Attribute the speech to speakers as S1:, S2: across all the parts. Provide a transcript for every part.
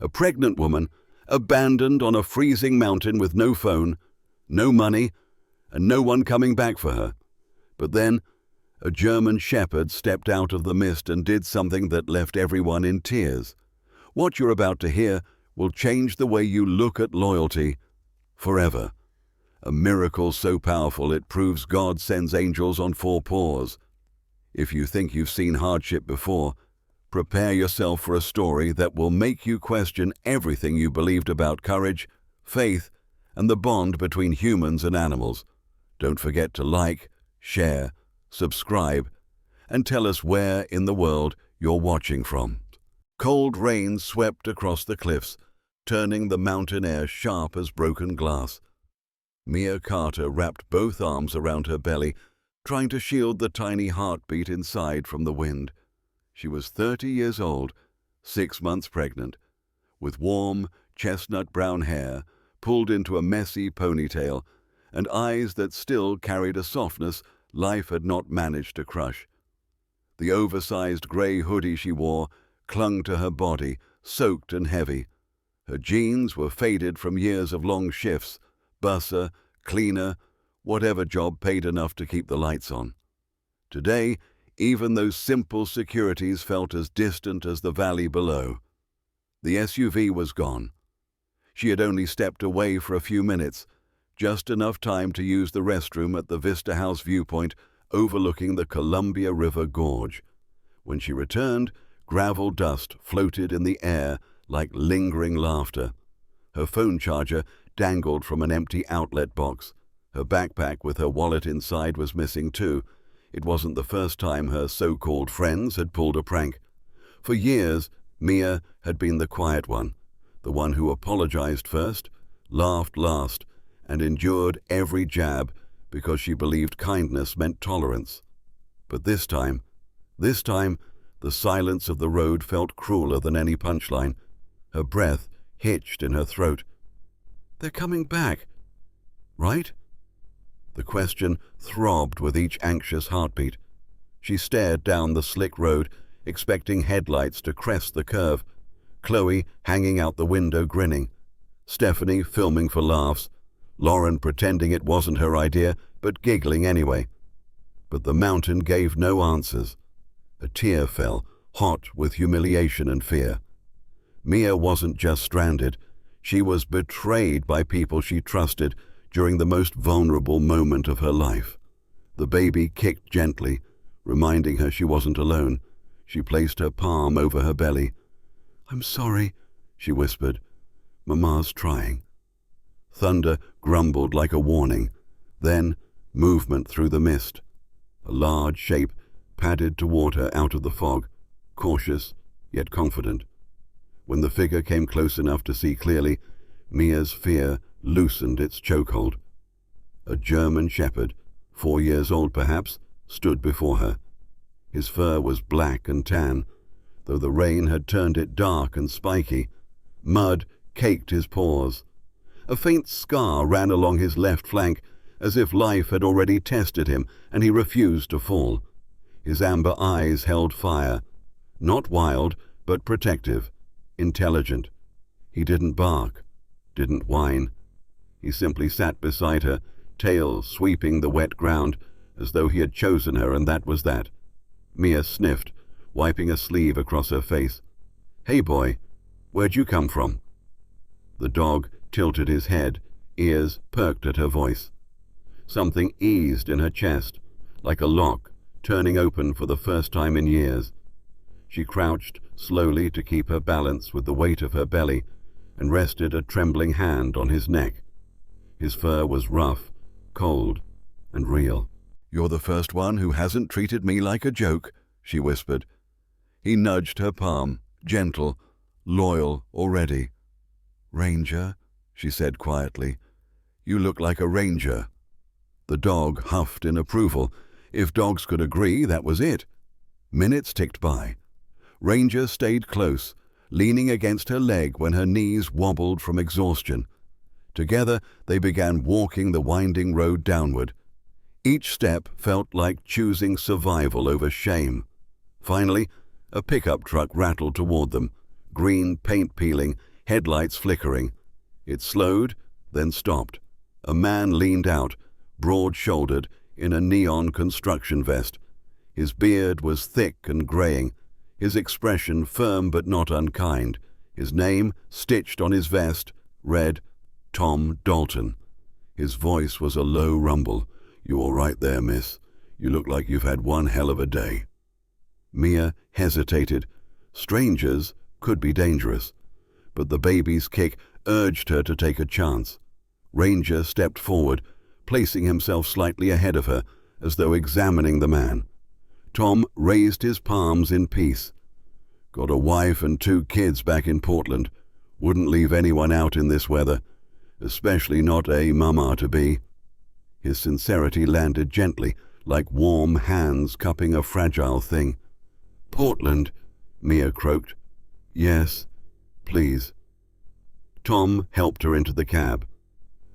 S1: A pregnant woman, abandoned on a freezing mountain with no phone, no money, and no one coming back for her. But then, a German shepherd stepped out of the mist and did something that left everyone in tears. What you're about to hear will change the way you look at loyalty forever. A miracle so powerful it proves God sends angels on 4 paws. If you think you've seen hardship before, prepare yourself for a story that will make you question everything you believed about courage, faith, and the bond between humans and animals. Don't forget to like, share, subscribe, and tell us where in the world you're watching from. Cold rain swept across the cliffs, turning the mountain air sharp as broken glass. Mia Carter wrapped both arms around her belly, trying to shield the tiny heartbeat inside from the wind. She was 30 years old, 6 months pregnant, with warm, chestnut-brown hair pulled into a messy ponytail and eyes that still carried a softness life had not managed to crush. The oversized gray hoodie she wore clung to her body, soaked and heavy. Her jeans were faded from years of long shifts, busser, cleaner, whatever job paid enough to keep the lights on. Today, even those simple securities felt as distant as the valley below. The SUV was gone. She had only stepped away for a few minutes, just enough time to use the restroom at the Vista House viewpoint overlooking the Columbia River Gorge. When she returned, gravel dust floated in the air like lingering laughter. Her phone charger dangled from an empty outlet box. Her backpack with her wallet inside was missing too. It wasn't the first time her so-called friends had pulled a prank. For years, Mia had been the quiet one, the one who apologized first, laughed last, and endured every jab because she believed kindness meant tolerance. But this time, the silence of the road felt crueler than any punchline. Her breath hitched in her throat. They're coming back, right? The question throbbed with each anxious heartbeat. She stared down the slick road, expecting headlights to crest the curve. Chloe hanging out the window grinning. Stephanie filming for laughs. Lauren pretending it wasn't her idea, but giggling anyway. But the mountain gave no answers. A tear fell, hot with humiliation and fear. Mia wasn't just stranded. She was betrayed by people she trusted during the most vulnerable moment of her life. The baby kicked gently, reminding her she wasn't alone. She placed her palm over her belly. "I'm sorry," she whispered. "Mama's trying." Thunder grumbled like a warning. Then, movement through the mist. A large shape padded toward her out of the fog, cautious yet confident. When the figure came close enough to see clearly, Mia's fear loosened its chokehold. A German shepherd, 4 years old perhaps, stood before her. His fur was black and tan, though the rain had turned it dark and spiky. Mud caked his paws. A faint scar ran along his left flank, as if life had already tested him and he refused to fall. His amber eyes held fire, not wild, but protective, intelligent. He didn't bark, didn't whine. He simply sat beside her, tail sweeping the wet ground, as though he had chosen her and that was that. Mia sniffed, wiping a sleeve across her face. "Hey boy, where'd you come from?" The dog tilted his head, ears perked at her voice. Something eased in her chest, like a lock, turning open for the first time in years. She crouched slowly to keep her balance with the weight of her belly and rested a trembling hand on his neck. His fur was rough, cold, and real. "You're the first one who hasn't treated me like a joke," she whispered. He nudged her palm, gentle, loyal already. "Ranger," she said quietly. "You look like a ranger." The dog huffed in approval. If dogs could agree, that was it. Minutes ticked by. Ranger stayed close, leaning against her leg when her knees wobbled from exhaustion. Together, they began walking the winding road downward. Each step felt like choosing survival over shame. Finally, a pickup truck rattled toward them, green paint peeling, headlights flickering. It slowed, then stopped. A man leaned out, broad-shouldered, in a neon construction vest. His beard was thick and graying, his expression firm but not unkind. His name, stitched on his vest, read Tom Dalton. His voice was a low rumble. "You all right there, miss? You look like you've had one hell of a day." Mia hesitated. Strangers could be dangerous, but the baby's kick urged her to take a chance. Ranger stepped forward, placing himself slightly ahead of her, as though examining the man. Tom raised his palms in peace. "Got a wife and 2 kids back in Portland. Wouldn't leave anyone out in this weather, especially not a mama-to-be." His sincerity landed gently, like warm hands cupping a fragile thing. "Portland," Mia croaked. "Yes, please." Tom helped her into the cab.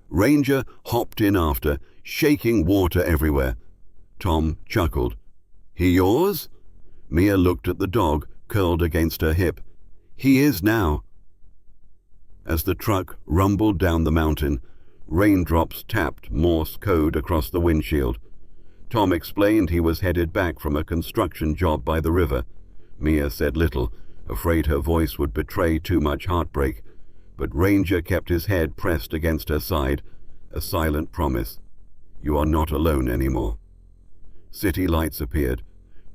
S1: Ranger hopped in after, shaking water everywhere. Tom chuckled. "He yours?" Mia looked at the dog, curled against her hip. "He is now." As the truck rumbled down the mountain, raindrops tapped Morse code across the windshield. Tom explained he was headed back from a construction job by the river. Mia said little, afraid her voice would betray too much heartbreak, but Ranger kept his head pressed against her side, a silent promise. "You are not alone anymore." City lights appeared,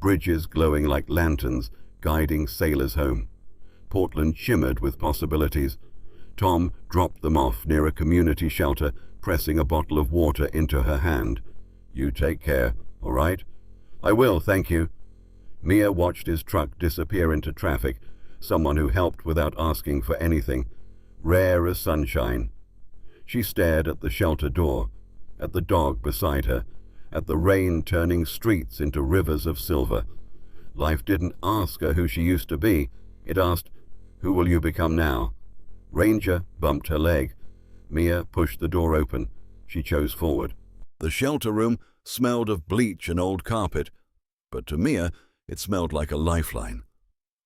S1: bridges glowing like lanterns, guiding sailors home. Portland shimmered with possibilities. Tom dropped them off near a community shelter, pressing a bottle of water into her hand. "You take care, all right?" "I will, thank you." Mia watched his truck disappear into traffic, someone who helped without asking for anything, rare as sunshine. She stared at the shelter door, at the dog beside her, at the rain turning streets into rivers of silver. Life didn't ask her who she used to be. It asked, "Who will you become now?" Ranger bumped her leg. Mia pushed the door open. She chose forward. The shelter room smelled of bleach and old carpet, but to Mia it smelled like a lifeline.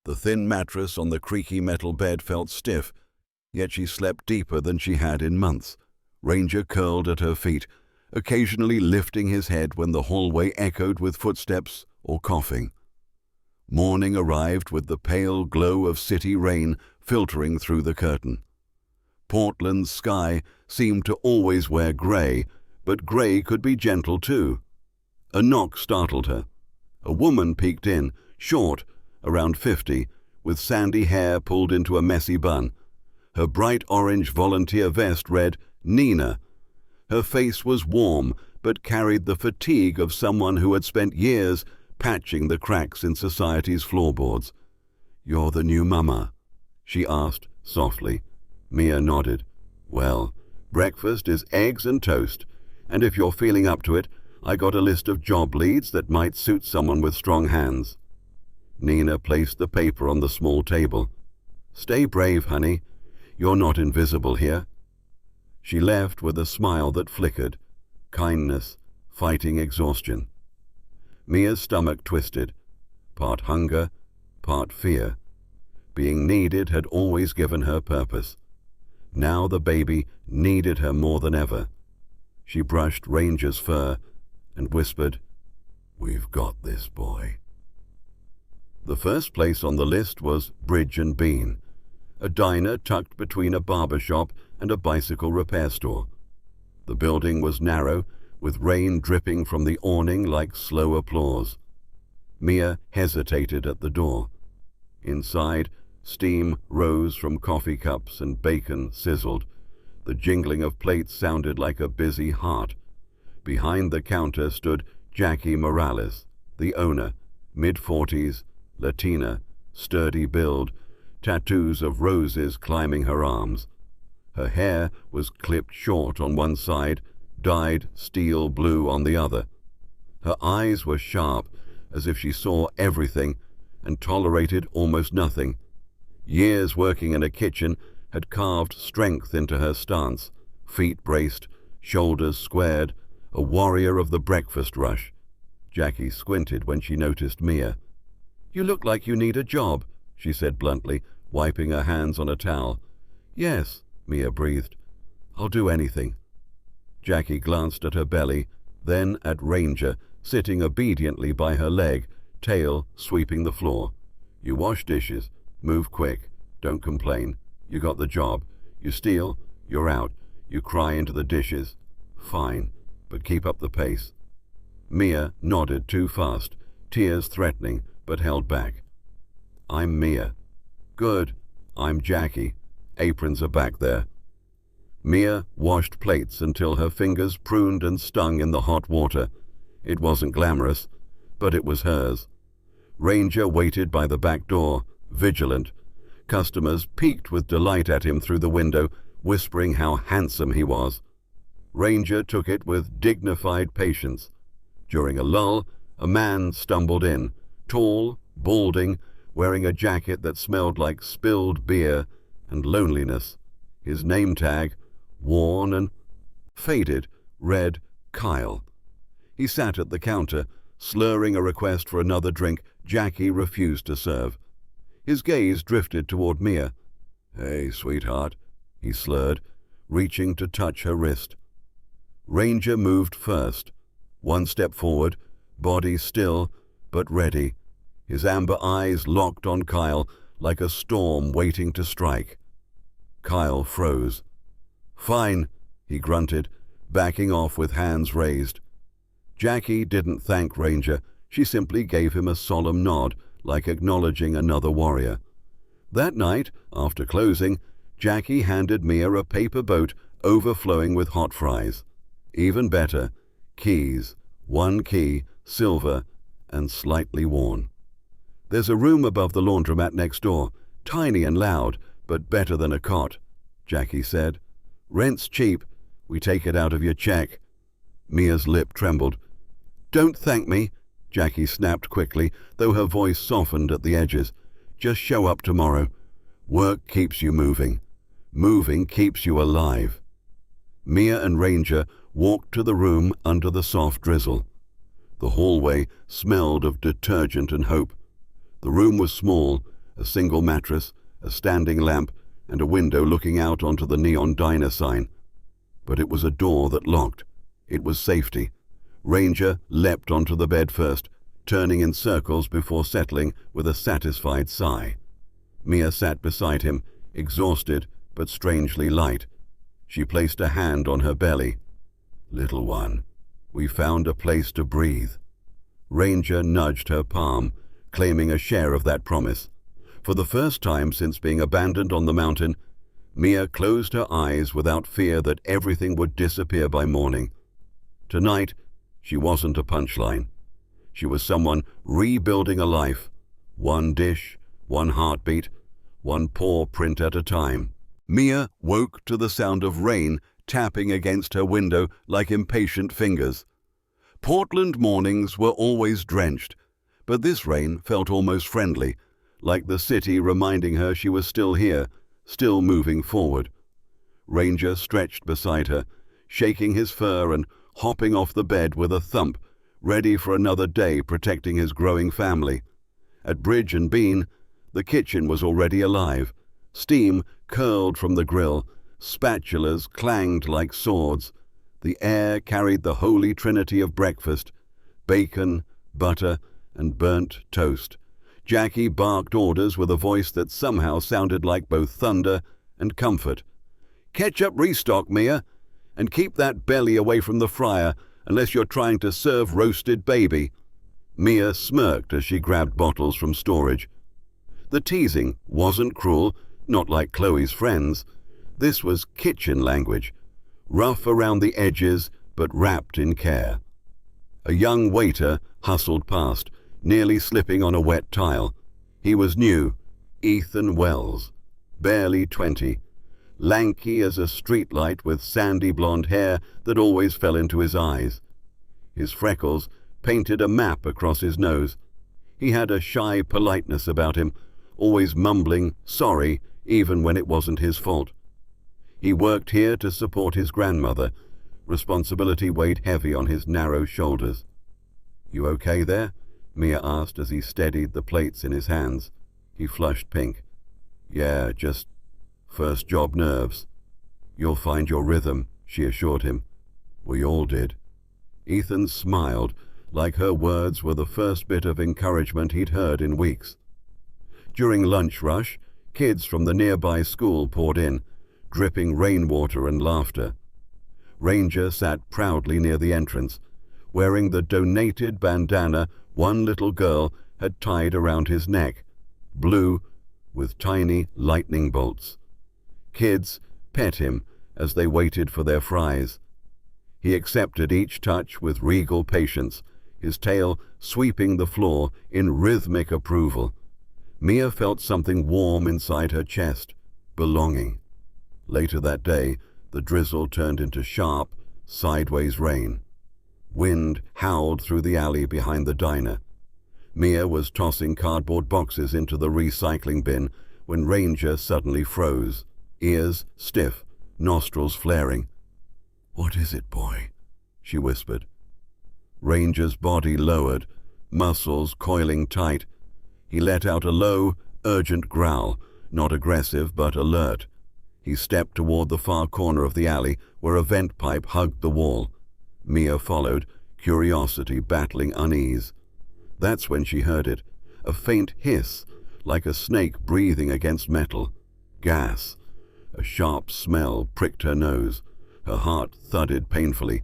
S1: The thin mattress on the creaky metal bed felt stiff, yet she slept deeper than she had in months. Ranger curled at her feet, occasionally lifting his head when the hallway echoed with footsteps or coughing. Morning arrived with the pale glow of city rain filtering through the curtain. Portland's sky seemed to always wear grey, but grey could be gentle too. A knock startled her. A woman peeked in, short, around 50, with sandy hair pulled into a messy bun. Her bright orange volunteer vest read, "Nina." Her face was warm, but carried the fatigue of someone who had spent years patching the cracks in society's floorboards. "You're the new mama?" she asked softly. Mia nodded. "Well, breakfast is eggs and toast, and if you're feeling up to it, I got a list of job leads that might suit someone with strong hands." Nina placed the paper on the small table. "Stay brave, honey. You're not invisible here." She left with a smile that flickered, kindness fighting exhaustion. Mia's stomach twisted, part hunger, part fear. Being needed had always given her purpose. Now the baby needed her more than ever. She brushed Ranger's fur and whispered, "We've got this, boy." The first place on the list was Bridge and Bean, a diner tucked between a barber shop and a bicycle repair store. The building was narrow, with rain dripping from the awning like slow applause. Mia hesitated at the door. Inside, steam rose from coffee cups and bacon sizzled. The jingling of plates sounded like a busy heart. Behind the counter stood Jackie Morales, the owner, mid-40s, Latina, sturdy build, tattoos of roses climbing her arms. Her hair was clipped short on one side, dyed steel blue on the other. Her eyes were sharp, as if she saw everything and tolerated almost nothing. Years working in a kitchen had carved strength into her stance, feet braced, shoulders squared, a warrior of the breakfast rush. Jackie squinted when she noticed Mia. "You look like you need a job," she said bluntly. wiping her hands on a towel. "Yes," Mia breathed. "I'll do anything." Jackie glanced at her belly, then at Ranger, sitting obediently by her leg, tail sweeping the floor. "You wash dishes. Move quick. Don't complain. You got the job. You steal, you're out. You cry into the dishes. Fine, but keep up the pace." Mia nodded too fast, tears threatening, but held back. "I'm Mia." "Good. I'm Jackie. Aprons are back there." Mia washed plates until her fingers pruned and stung in the hot water. It wasn't glamorous, but it was hers. Ranger waited by the back door, vigilant. Customers peeked with delight at him through the window, whispering how handsome he was. Ranger took it with dignified patience. During a lull, a man stumbled in, tall, balding, wearing a jacket that smelled like spilled beer and loneliness. His name tag, worn and faded, read Kyle. He sat at the counter, slurring a request for another drink Jackie refused to serve. His gaze drifted toward Mia. "Hey, sweetheart," he slurred, reaching to touch her wrist. Ranger moved first, one step forward, body still but ready, his amber eyes locked on Kyle like a storm waiting to strike. Kyle froze. "Fine," he grunted, backing off with hands raised. Jackie didn't thank Ranger. She simply gave him a solemn nod, like acknowledging another warrior. That night, after closing, Jackie handed Mia a paper boat overflowing with hot fries. Even better, keys, one key, silver, and slightly worn. "There's a room above the laundromat next door, tiny and loud, but better than a cot," Jackie said. "Rent's cheap. We take it out of your check." Mia's lip trembled. "Don't thank me," Jackie snapped quickly, though her voice softened at the edges. "Just show up tomorrow. Work keeps you moving. Moving keeps you alive." Mia and Ranger walked to the room under the soft drizzle. The hallway smelled of detergent and hope. The room was small, a single mattress, a standing lamp, and a window looking out onto the neon diner sign. But it was a door that locked. It was safety. Ranger leapt onto the bed first, turning in circles before settling with a satisfied sigh. Mia sat beside him, exhausted but strangely light. She placed a hand on her belly. "Little one, we found a place to breathe." Ranger nudged her palm, claiming a share of that promise. For the first time since being abandoned on the mountain, Mia closed her eyes without fear that everything would disappear by morning. Tonight, she wasn't a punchline. She was someone rebuilding a life, one dish, one heartbeat, one paw print at a time. Mia woke to the sound of rain tapping against her window like impatient fingers. Portland mornings were always drenched, but this rain felt almost friendly, like the city reminding her she was still here, still moving forward. Ranger stretched beside her, shaking his fur and hopping off the bed with a thump, ready for another day protecting his growing family. At Bridge and Bean, the kitchen was already alive. Steam curled from the grill, spatulas clanged like swords. The air carried the holy trinity of breakfast: bacon, butter, and burnt toast. Jackie barked orders with a voice that somehow sounded like both thunder and comfort. "Ketchup restock, Mia, and keep that belly away from the fryer unless you're trying to serve roasted baby." Mia smirked as she grabbed bottles from storage. The teasing wasn't cruel, not like Chloe's friends. This was kitchen language, rough around the edges but wrapped in care. A young waiter hustled past, nearly slipping on a wet tile. He was new, Ethan Wells, barely 20, lanky as a streetlight with sandy blonde hair that always fell into his eyes. His freckles painted a map across his nose. He had a shy politeness about him, always mumbling sorry even when it wasn't his fault. He worked here to support his grandmother. Responsibility weighed heavy on his narrow shoulders. "You okay there?" Mia asked as he steadied the plates in his hands. He flushed pink. Yeah, just first job nerves. You'll find your rhythm, she assured him. We all did. Ethan smiled, like her words were the first bit of encouragement he'd heard in weeks. During lunch rush, kids from the nearby school poured in, dripping rainwater and laughter. Ranger sat proudly near the entrance, wearing the donated bandana one little girl had tied around his neck, blue with tiny lightning bolts. Kids pet him as they waited for their fries. He accepted each touch with regal patience, his tail sweeping the floor in rhythmic approval. Mia felt something warm inside her chest, belonging. Later that day, the drizzle turned into sharp, sideways rain. Wind howled through the alley behind the diner. Mia was tossing cardboard boxes into the recycling bin when Ranger suddenly froze, ears stiff, nostrils flaring. "What is it, boy?" she whispered. Ranger's body lowered, muscles coiling tight. He let out a low, urgent growl, not aggressive but alert. He stepped toward the far corner of the alley where a vent pipe hugged the wall. Mia followed, curiosity battling unease. That's when she heard it, a faint hiss, like a snake breathing against metal. Gas. A sharp smell pricked her nose. Her heart thudded painfully.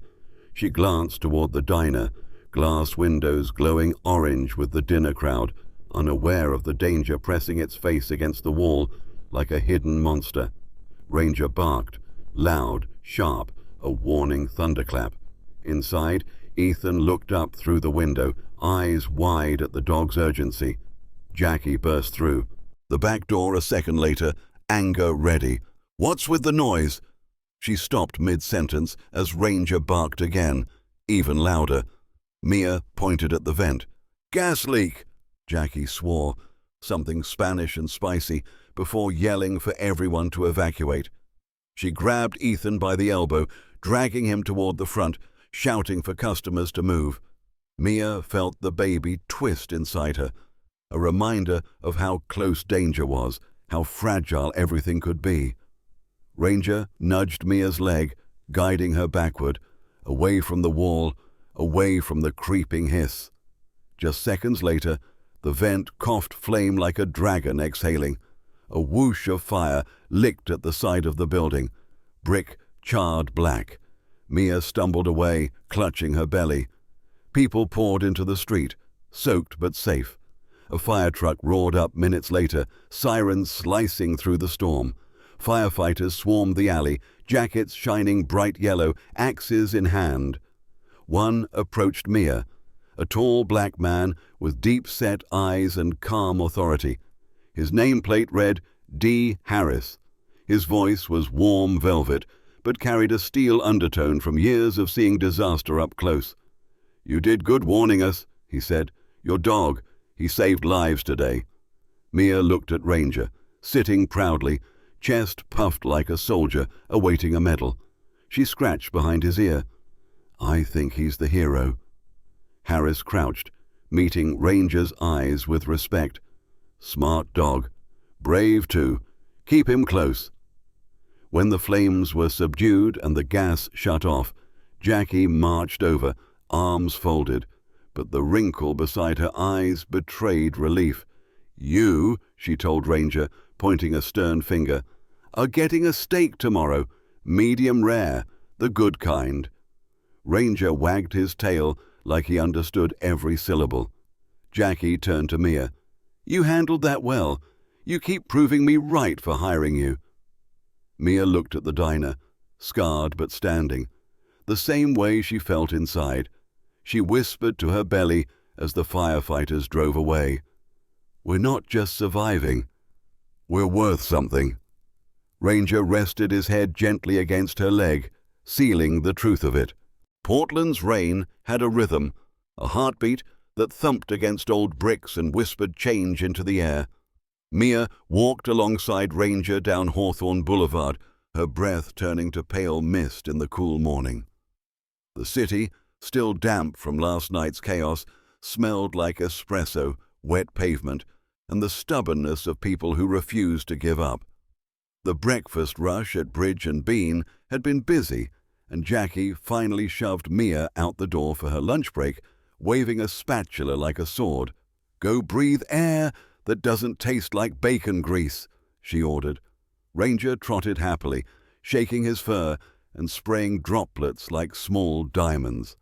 S1: She glanced toward the diner, glass windows glowing orange with the dinner crowd, unaware of the danger pressing its face against the wall like a hidden monster. Ranger barked, loud, sharp, a warning thunderclap. Inside, Ethan looked up through the window, eyes wide at the dog's urgency. Jackie burst through. The back door a second later, anger ready. "What's with the noise?" She stopped mid-sentence as Ranger barked again, even louder. Mia pointed at the vent. "Gas leak!" Jackie swore, something Spanish and spicy, before yelling for everyone to evacuate. She grabbed Ethan by the elbow, dragging him toward the front, shouting for customers to move. Mia felt the baby twist inside her, a reminder of how close danger was, how fragile everything could be. Ranger nudged Mia's leg, guiding her backward, away from the wall, away from the creeping hiss. Just seconds later, the vent coughed flame like a dragon exhaling. A whoosh of fire licked at the side of the building, brick charred black. Mia stumbled away, clutching her belly. People poured into the street, soaked but safe. A fire truck roared up minutes later, sirens slicing through the storm. Firefighters swarmed the alley, jackets shining bright yellow, axes in hand. One approached Mia, a tall black man with deep-set eyes and calm authority. His nameplate read D. Harris. His voice was warm velvet, but carried a steel undertone from years of seeing disaster up close. "You did good warning us," he said. "Your dog, he saved lives today." Mia looked at Ranger, sitting proudly, chest puffed like a soldier awaiting a medal. She scratched behind his ear. "I think he's the hero." Harris crouched, meeting Ranger's eyes with respect. "Smart dog. Brave, too. Keep him close." When the flames were subdued and the gas shut off, Jackie marched over, arms folded, but the wrinkle beside her eyes betrayed relief. "You," she told Ranger, pointing a stern finger, "are getting a steak tomorrow, medium rare, the good kind." Ranger wagged his tail like he understood every syllable. Jackie turned to Mia. "You handled that well. You keep proving me right for hiring you." Mia looked at the diner, scarred but standing, the same way she felt inside. She whispered to her belly as the firefighters drove away. "We're not just surviving. We're worth something." Ranger rested his head gently against her leg, sealing the truth of it. Portland's rain had a rhythm, a heartbeat that thumped against old bricks and whispered change into the air. Mia walked alongside Ranger down Hawthorne Boulevard, her breath turning to pale mist in the cool morning. The city, still damp from last night's chaos, smelled like espresso, wet pavement, and the stubbornness of people who refused to give up. The breakfast rush at Bridge and Bean had been busy, and Jackie finally shoved Mia out the door for her lunch break, waving a spatula like a sword. "Go breathe air that doesn't taste like bacon grease," she ordered. Ranger trotted happily, shaking his fur and spraying droplets like small diamonds.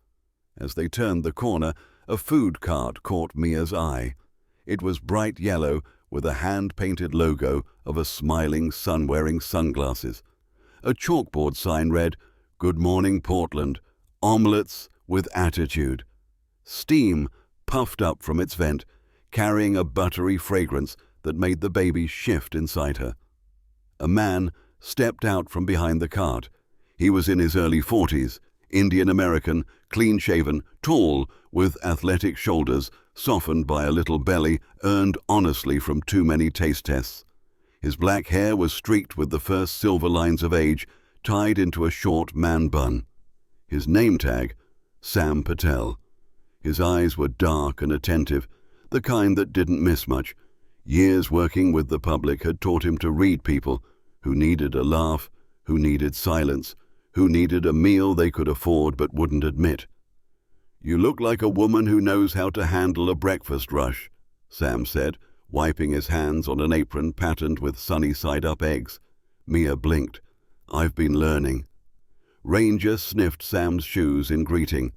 S1: As they turned the corner, a food cart caught Mia's eye. It was bright yellow with a hand-painted logo of a smiling sun wearing sunglasses. A chalkboard sign read, "Good morning, Portland. Omelets with attitude." Steam puffed up from its vent, carrying a buttery fragrance that made the baby shift inside her. A man stepped out from behind the cart. He was in his early 40s, Indian-American, clean-shaven, tall, with athletic shoulders, softened by a little belly earned honestly from too many taste tests. His black hair was streaked with the first silver lines of age, tied into a short man bun. His name tag, Sam Patel. His eyes were dark and attentive, the kind that didn't miss much. Years working with the public had taught him to read people who needed a laugh, who needed silence, who needed a meal they could afford but wouldn't admit. "You look like a woman who knows how to handle a breakfast rush," Sam said, wiping his hands on an apron patterned with sunny-side-up eggs. Mia blinked. "I've been learning." Ranger sniffed Sam's shoes in greeting.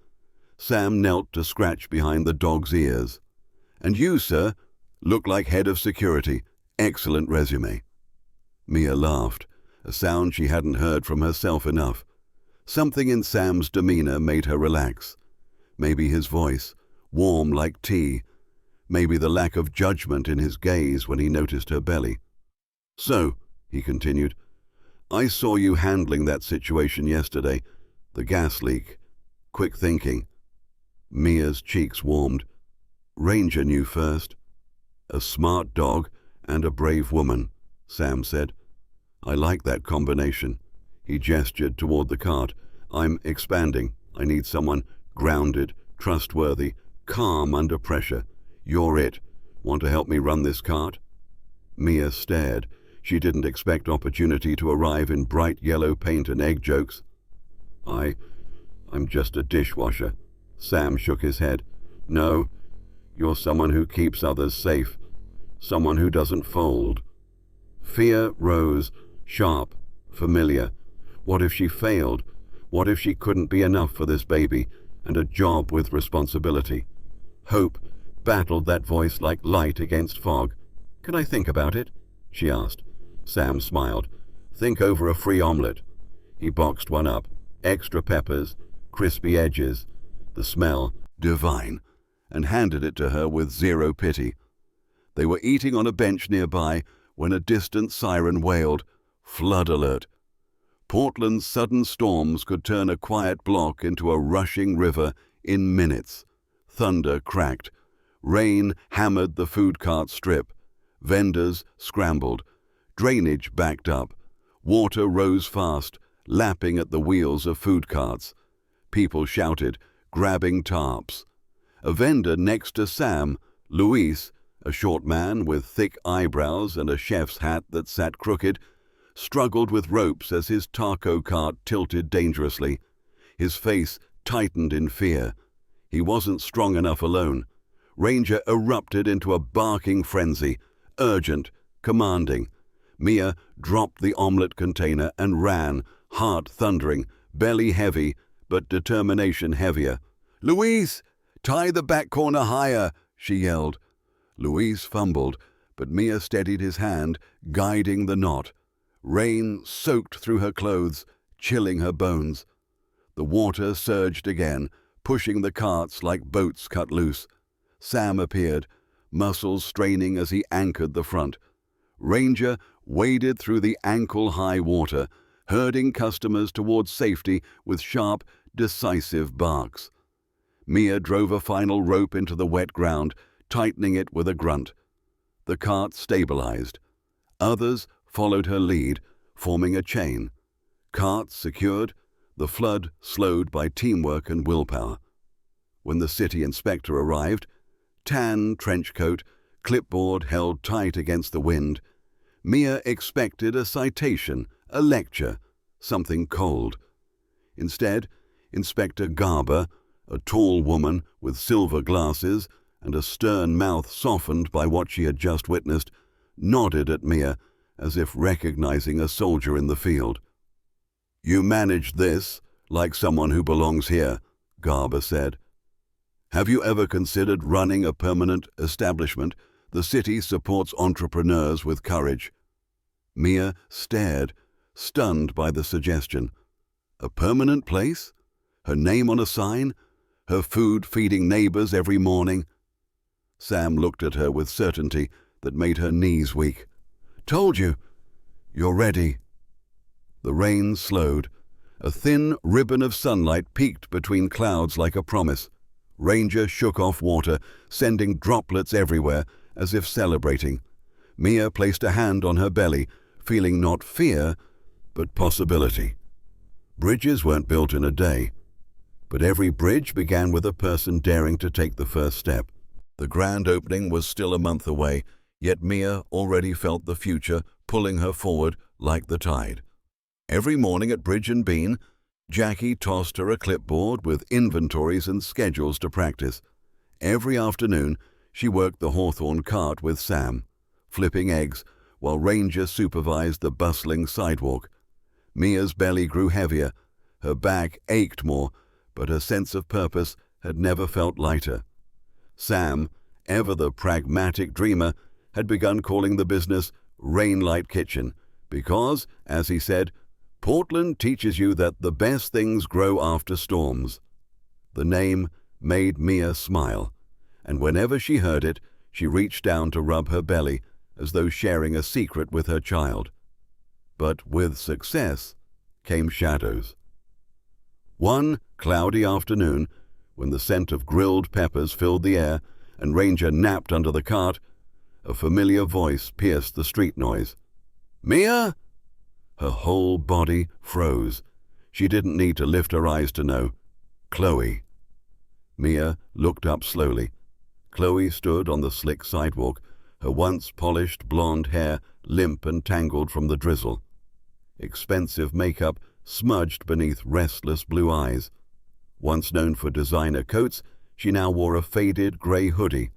S1: Sam knelt to scratch behind the dog's ears. "And you, sir, look like head of security. Excellent resume." Mia laughed, a sound she hadn't heard from herself enough. Something in Sam's demeanor made her relax. Maybe his voice, warm like tea. Maybe the lack of judgment in his gaze when he noticed her belly. "So," he continued, "I saw you handling that situation yesterday, the gas leak. Quick thinking." Mia's cheeks warmed. "Ranger knew first." "A smart dog and a brave woman," Sam said. "I like that combination." He gestured toward the cart. "I'm expanding. I need someone grounded, trustworthy, calm under pressure. You're it. Want to help me run this cart?" Mia stared. She didn't expect opportunity to arrive in bright yellow paint and egg jokes. I'm just a dishwasher." Sam shook his head. "No, you're someone who keeps others safe. Someone who doesn't fold." Fear rose, sharp, familiar. What if she failed? What if she couldn't be enough for this baby and a job with responsibility? Hope battled that voice like light against fog. "Can I think about it?" she asked. Sam smiled. "Think over a free omelet." He boxed one up. Extra peppers, crispy edges, the smell divine, and handed it to her with zero pity. They were eating on a bench nearby when a distant siren wailed, "Flood alert." Portland's sudden storms could turn a quiet block into a rushing river in minutes. Thunder cracked. Rain hammered the food cart strip. Vendors scrambled. Drainage backed up. Water rose fast, lapping at the wheels of food carts. People shouted, grabbing tarps. A vendor next to Sam, Luis, a short man with thick eyebrows and a chef's hat that sat crooked, struggled with ropes as his taco cart tilted dangerously. His face tightened in fear. He wasn't strong enough alone. Ranger erupted into a barking frenzy, urgent, commanding. Mia dropped the omelet container and ran, heart thundering, belly heavy, but determination heavier. "Luis, tie the back corner higher," she yelled. Luis fumbled, but Mia steadied his hand, guiding the knot. Rain soaked through her clothes, chilling her bones. The water surged again, pushing the carts like boats cut loose. Sam appeared, muscles straining as he anchored the front. Ranger waded through the ankle-high water, herding customers towards safety with sharp, decisive barks. Mia drove a final rope into the wet ground, tightening it with a grunt. The cart stabilized. Others followed her lead, forming a chain. Carts secured, the flood slowed by teamwork and willpower. When the city inspector arrived, tan trench coat, clipboard held tight against the wind. Mia expected a citation, a lecture, something cold. Instead, Inspector Garber, a tall woman with silver glasses and a stern mouth softened by what she had just witnessed, nodded at Mia as if recognizing a soldier in the field. "You managed this like someone who belongs here," Garber said. "Have you ever considered running a permanent establishment? The city supports entrepreneurs with courage." Mia stared, stunned by the suggestion. A permanent place? Her name on a sign? Her food feeding neighbors every morning? Sam looked at her with certainty that made her knees weak. "Told you. You're ready." The rain slowed. A thin ribbon of sunlight peeked between clouds like a promise. Ranger shook off water, sending droplets everywhere, as if celebrating. Mia placed a hand on her belly, feeling not fear, but possibility. Bridges weren't built in a day, but every bridge began with a person daring to take the first step. The grand opening was still a month away, yet Mia already felt the future pulling her forward like the tide. Every morning at Bridge and Bean, Jackie tossed her a clipboard with inventories and schedules to practice. Every afternoon, she worked the Hawthorne cart with Sam, flipping eggs, while Ranger supervised the bustling sidewalk. Mia's belly grew heavier, her back ached more, but her sense of purpose had never felt lighter. Sam, ever the pragmatic dreamer, had begun calling the business Rainlight Kitchen because, as he said, Portland teaches you that the best things grow after storms. The name made Mia smile, and whenever she heard it, she reached down to rub her belly as though sharing a secret with her child. But with success came shadows. One cloudy afternoon, when the scent of grilled peppers filled the air and Ranger napped under the cart, a familiar voice pierced the street noise. "Mia?" Her whole body froze. She didn't need to lift her eyes to know. Chloe. Mia looked up slowly. Chloe stood on the slick sidewalk, her once polished blonde hair limp and tangled from the drizzle. Expensive makeup smudged beneath restless blue eyes. Once known for designer coats, she now wore a faded gray hoodie.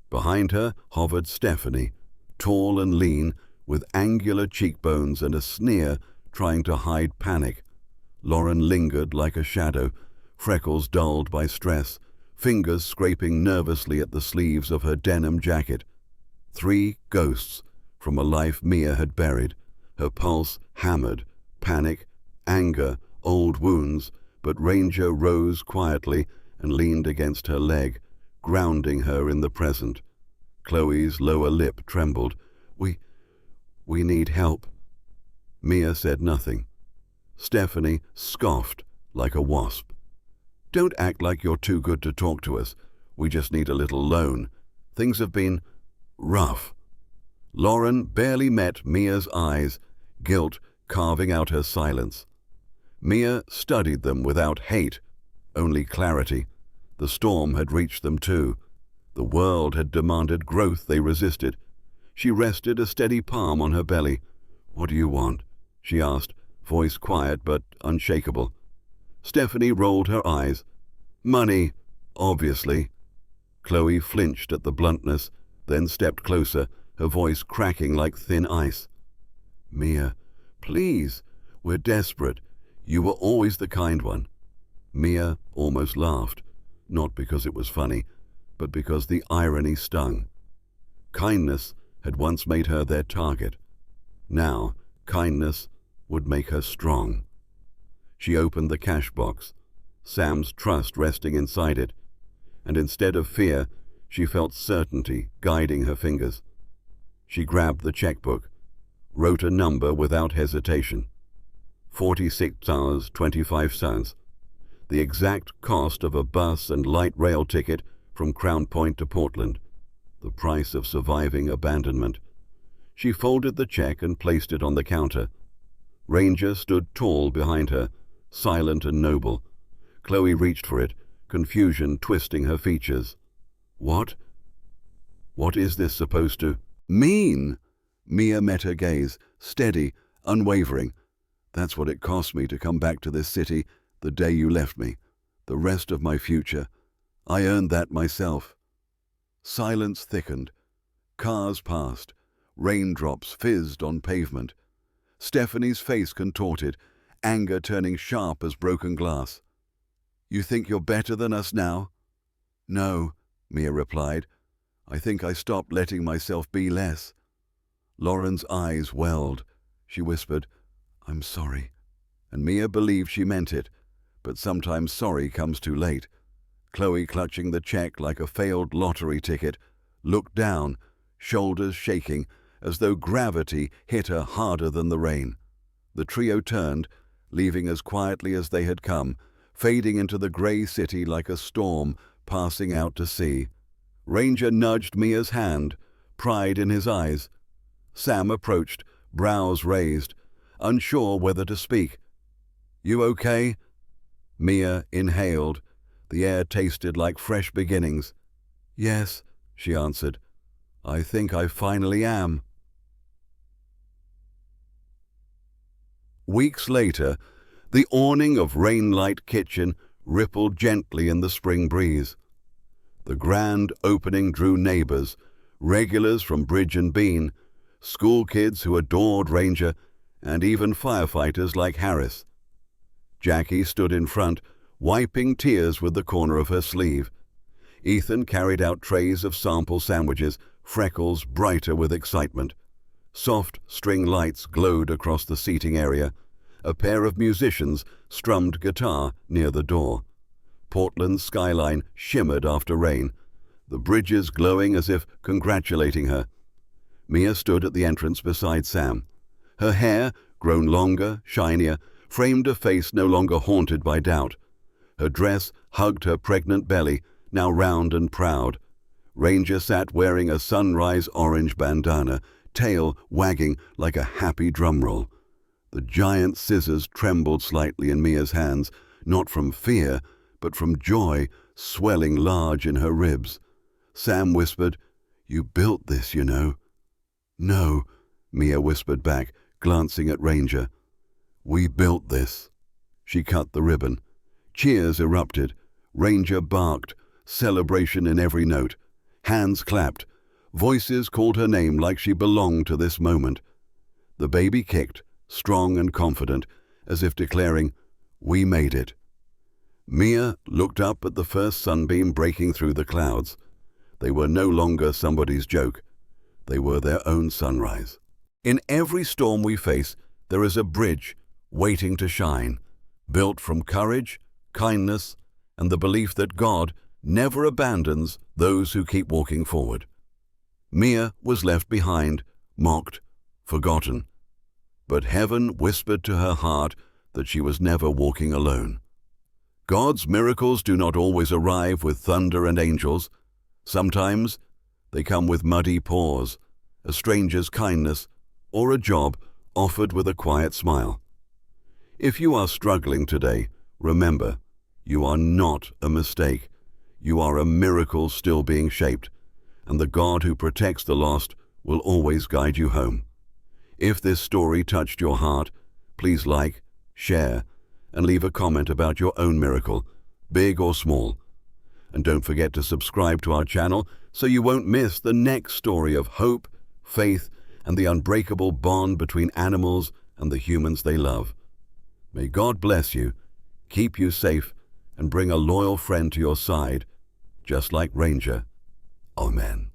S1: Behind her hovered Stephanie, tall and lean, with angular cheekbones and a sneer trying to hide panic. Lauren lingered like a shadow, freckles dulled by stress, fingers scraping nervously at the sleeves of her denim jacket. 3 ghosts from a life Mia had buried, her pulse hammered, panic, anger, old wounds, but Ranger rose quietly and leaned against her leg, grounding her in the present. Chloe's lower lip trembled. We need help." Mia said nothing. Stephanie scoffed like a wasp. "Don't act like you're too good to talk to us. We just need a little loan. Things have been rough." Lauren barely met Mia's eyes, guilt carving out her silence. Mia studied them without hate, only clarity. The storm had reached them too. The world had demanded growth they resisted. She rested a steady palm on her belly. "What do you want?" she asked, voice quiet but unshakable. Stephanie rolled her eyes. "Money, obviously." Chloe flinched at the bluntness, then stepped closer, her voice cracking like thin ice. "Mia, please, we're desperate. You were always the kind one." Mia almost laughed, not because it was funny, but because the irony stung. Kindness had once made her their target. Now, kindness would make her strong. She opened the cash box, Sam's trust resting inside it, and instead of fear, she felt certainty guiding her fingers. She grabbed the checkbook, wrote a number without hesitation. $46.25, the exact cost of a bus and light rail ticket from Crown Point to Portland, the price of surviving abandonment. She folded the check and placed it on the counter. Ranger stood tall behind her, silent and noble. Chloe reached for it, confusion twisting her features. What What is this supposed to mean? Mia met her gaze, steady, unwavering. That's what it cost me to come back to this city the day you left me. The rest of my future. I earned that myself. Silence thickened. Cars passed. Raindrops fizzed on pavement. Stephanie's face contorted, anger turning sharp as broken glass. You think you're better than us now? No, Mia replied. I think I stopped letting myself be less. Lauren's eyes welled. She whispered, I'm sorry. And Mia believed she meant it, but sometimes sorry comes too late. Chloe, clutching the check like a failed lottery ticket, looked down, shoulders shaking, as though gravity hit her harder than the rain. The trio turned, leaving as quietly as they had come, fading into the grey city like a storm passing out to sea. Ranger nudged Mia's hand, pride in his eyes. Sam approached, brows raised, unsure whether to speak. You okay? Mia inhaled. The air tasted like fresh beginnings. Yes, she answered. I think I finally am. Weeks later, the awning of Rainlight Kitchen rippled gently in the spring breeze. The grand opening drew neighbors, regulars from Bridge and Bean, school kids who adored Ranger, and even firefighters like Harris. Jackie stood in front, wiping tears with the corner of her sleeve. Ethan carried out trays of sample sandwiches, freckles brighter with excitement. Soft string lights glowed across the seating area. A pair of musicians strummed guitar near the door. Portland's skyline shimmered after rain, the bridges glowing as if congratulating her. Mia stood at the entrance beside Sam. Her hair, grown longer, shinier, framed a face no longer haunted by doubt. Her dress hugged her pregnant belly, now round and proud. Ranger sat wearing a sunrise orange bandana, tail wagging like a happy drumroll. The giant scissors trembled slightly in Mia's hands, not from fear, but from joy swelling large in her ribs. Sam whispered, You built this, you know. No, Mia whispered back, glancing at Ranger. We built this. She cut the ribbon. Cheers erupted. Ranger barked, celebration in every note. Hands clapped. Voices called her name like she belonged to this moment. The baby kicked, strong and confident, as if declaring, We made it. Mia looked up at the first sunbeam breaking through the clouds. They were no longer somebody's joke. They were their own sunrise. In every storm we face, there is a bridge waiting to shine, built from courage, kindness, and the belief that God never abandons those who keep walking forward. Mia was left behind, mocked, forgotten. But heaven whispered to her heart that she was never walking alone. God's miracles do not always arrive with thunder and angels. Sometimes they come with muddy paws, a stranger's kindness, or a job offered with a quiet smile. If you are struggling today, remember, you are not a mistake. You are a miracle still being shaped, and the God who protects the lost will always guide you home. If this story touched your heart, please like, share, and leave a comment about your own miracle, big or small. And don't forget to subscribe to our channel so you won't miss the next story of hope, faith, and the unbreakable bond between animals and the humans they love. May God bless you, keep you safe, and bring a loyal friend to your side, just like Ranger. Amen.